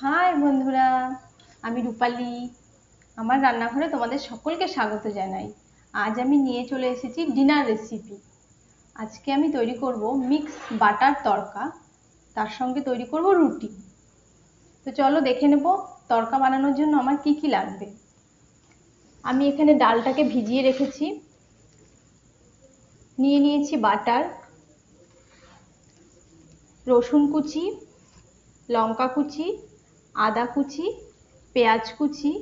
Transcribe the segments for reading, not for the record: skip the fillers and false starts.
High বন্ধুরা, আমি রূপালী। আমার রান্নাঘরে তোমাদের সকলকে স্বাগত জানাই। আজ আমি নিয়ে চলে এসেছি ডিনার রেসিপি। আজকে আমি তৈরি করব মিক্স বাটার তড়কা, তার সঙ্গে তৈরি করব রুটি। তো চলো দেখে নেব তড়কা বানানোর জন্য আমার কি কি লাগবে। আমি এখানে ডালটাকে ভিজিয়ে রেখেছি, নিয়ে নিয়েছি বাটার, রসুন কুচি, লঙ্কা কুচি, আদা কুচি, পেঁয়াজ কুচি,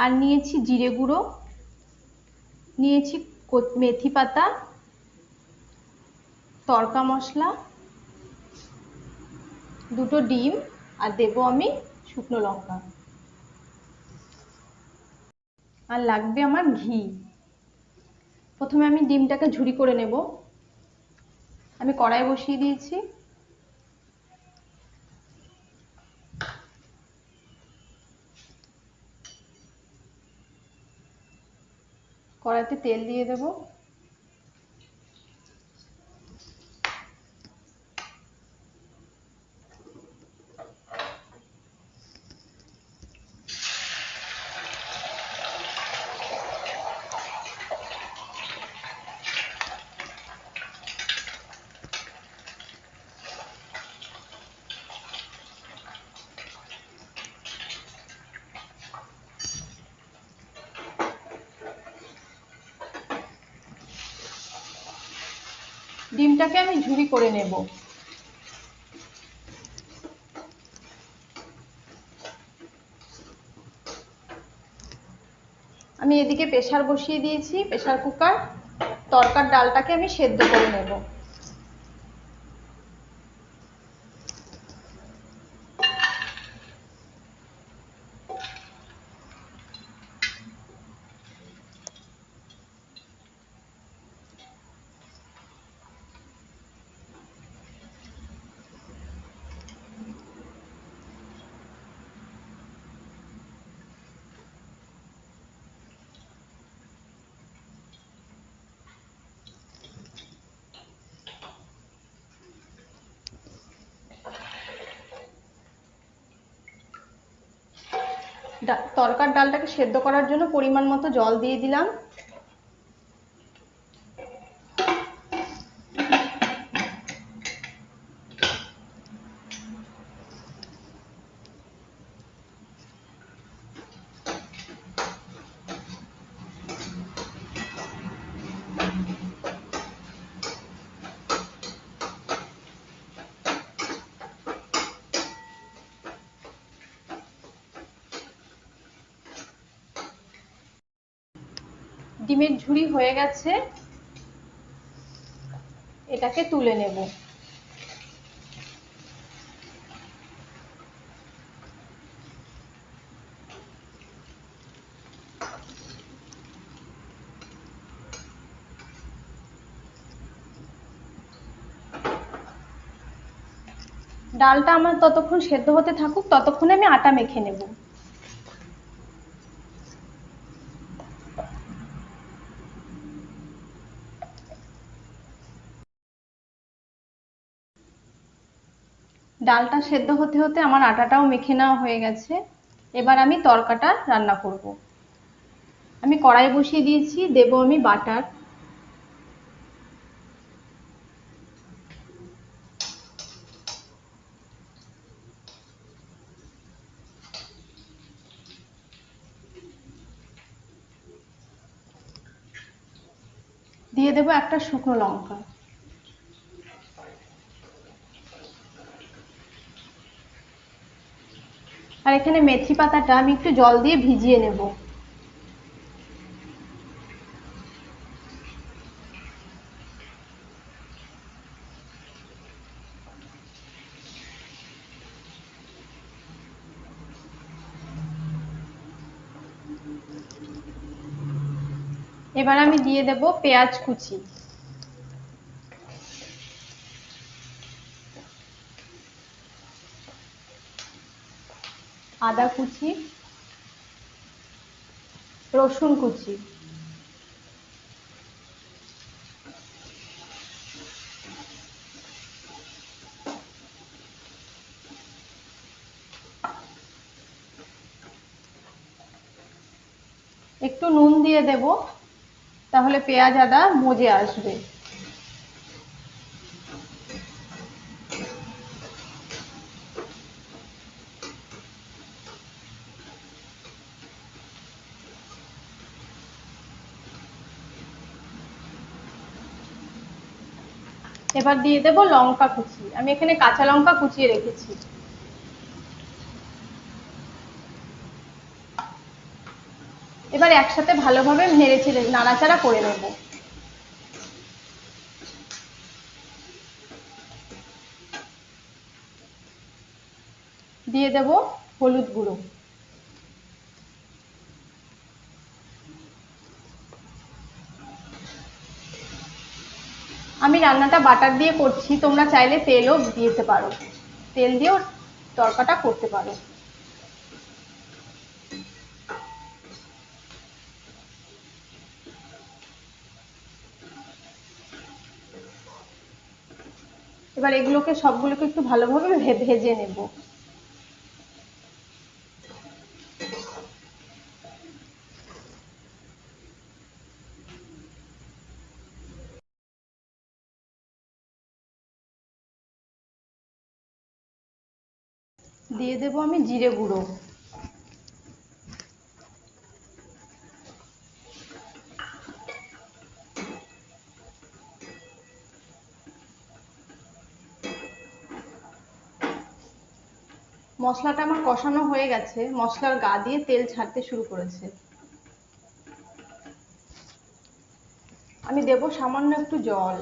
আর নিয়েছি জিরে গুঁড়ো, নিয়েছি মেথি পাতা, তড়কা মশলা, দুটো ডিম, আর দেবো আমি শুকনো লঙ্কা, আর লাগবে আমার ঘি। প্রথমে আমি ডিমটাকে ঝুরি করে নেব। আমি কড়াই বসিয়ে দিয়েছি, কড়াইতে তেল দিয়ে দেব। ডিমটাকে আমি ঝুরি করে নেব। আমি এদিকে প্রেসার বসিয়ে দিয়েছি, প্রেসার কুকার। তড়কার ডালটাকে আমি সেদ্ধ করে নেব। তড়কার ডালটাকে সেদ্ধ করার জন্য পরিমাণ মতো জল দিয়ে দিলাম। ডিমের ঝুরি হয়ে গেছে, এটাকে তুলে নেব। ডালটা আমার ততক্ষণ সেদ্ধ হতে থাকুক, ততক্ষণে আমি আটা মেখে নেব। ডালটা সেদ্ধ হতে হতে আমার আটাটাও মেখে নেওয়া হয়ে গেছে। এবার আমি তড়কাটা রান্না করব। আমি কড়াই বসিয়ে দিয়েছি, দেব আমি বাটার। দিয়ে দেব একটা শুকনো লঙ্কা, আর এখানে মেথি পাতাটা আমি একটু জল দিয়ে ভিজিয়ে নেব। এবার আমি দিয়ে দেব পেঁয়াজ কুচি, আদা কুচি, রসুন কুচি, একটু নুন দিয়ে দেব, তাহলে পেঁয়াজ আদা মজে আসবে। এবার দিয়ে দেব লঙ্কা কুচি, আমি এখানে কাঁচা লঙ্কা কুচিয়ে রেখেছি। এবার একসাথে ভালোভাবে নেড়েচেড়ে নাড়াচাড়া করে নেব। দিয়ে দেব হলুদ গুঁড়ো। আমি রান্নাটা বাটার দিয়ে করছি, তোমরা চাইলে তেলও দিতে পারো, তেল দিয়েও তরকাটা করতে পারো। এবার এগুলোকে সবগুলোকে একটু ভালোভাবে ভেজে নেব। দিয়ে দেব আমি জিরে গুঁড়ো। মশলাটা আমার কষানো হয়ে গেছে, মশলার গা দিয়ে তেল ছাড়তে শুরু করেছে। আমি দেব সামান্য একটু জল।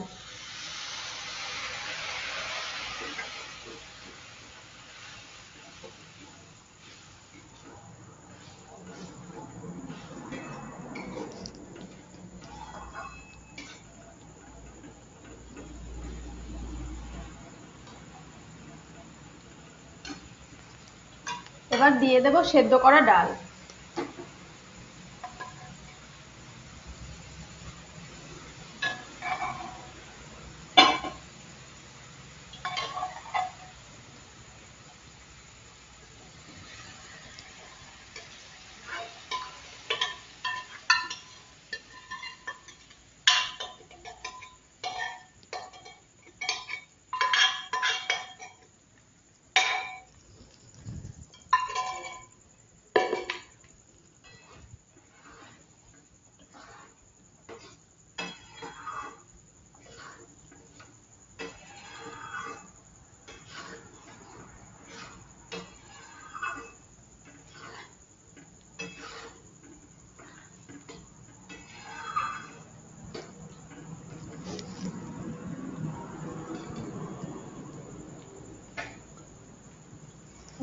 এবার দিয়ে দেব সেদ্ধ করা ডাল।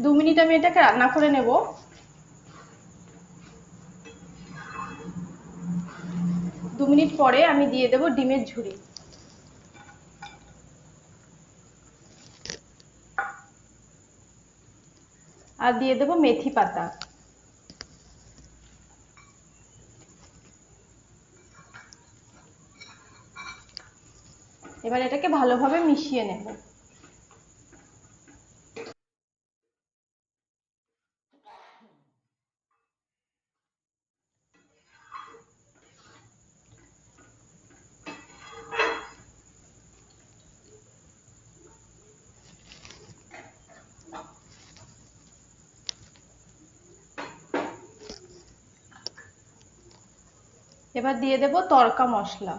দু মিনিট আমি এটাকে রান্না করে নেব। দু মিনিট পরে আমি দিয়ে দেব ডিমের ঝুড়ি। আর দিয়ে দেব মেথি পাতা। এবার এটাকে ভালোভাবে মিশিয়ে নেব। এবার দিয়ে দেব তড়কা মশলা।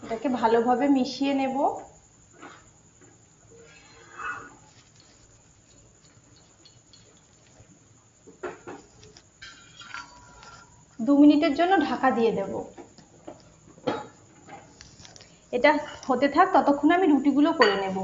এটাকে ভালোভাবে মিশিয়ে নেব। দু মিনিটের জন্য ঢাকা দিয়ে দেব। এটা হতে থাক, ততক্ষণ আমি রুটিগুলো করে নেব।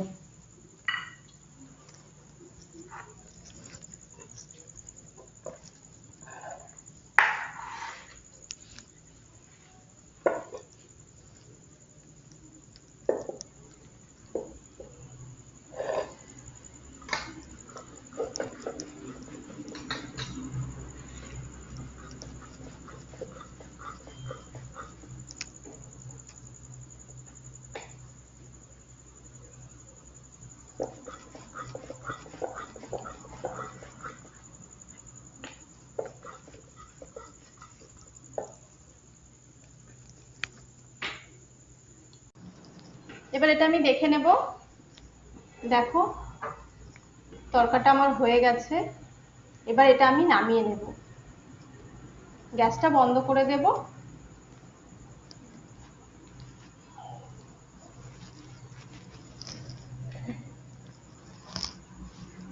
এবার এটা আমি দেখে নেব। দেখো তরকাটা আমার হয়ে গেছে। এবার এটা আমি নামিয়ে নেব, গ্যাসটা বন্ধ করে দেব।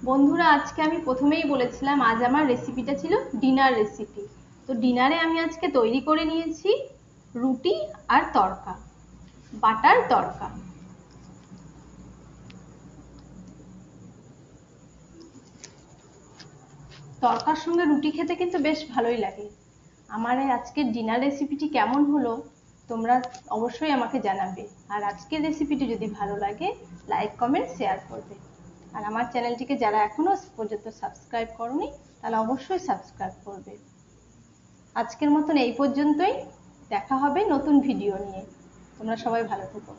বন্ধুরা, আজকে আমি প্রথমেই বলেছিলাম আজ আমার রেসিপিটা ছিল ডিনার রেসিপি। তো ডিনারে আমি আজকে তৈরি করে নিয়েছি রুটি আর তড়কা, বাটার তড়কা। তড়কার সঙ্গে রুটি খেতে কিন্তু বেশ ভালোই লাগে। আমার এই আজকের ডিনার রেসিপিটি কেমন হলো তোমরা অবশ্যই আমাকে জানাবে। আর আজকের রেসিপিটি যদি ভালো লাগে লাইক কমেন্ট শেয়ার করবে। আর আমার চ্যানেলটিকে যারা এখনো পর্যন্ত সাবস্ক্রাইব করোনি তাহলে অবশ্যই সাবস্ক্রাইব করবে। আজকের মতন এই পর্যন্তই, দেখা হবে নতুন ভিডিও নিয়ে। তোমরা সবাই ভালো থেকো।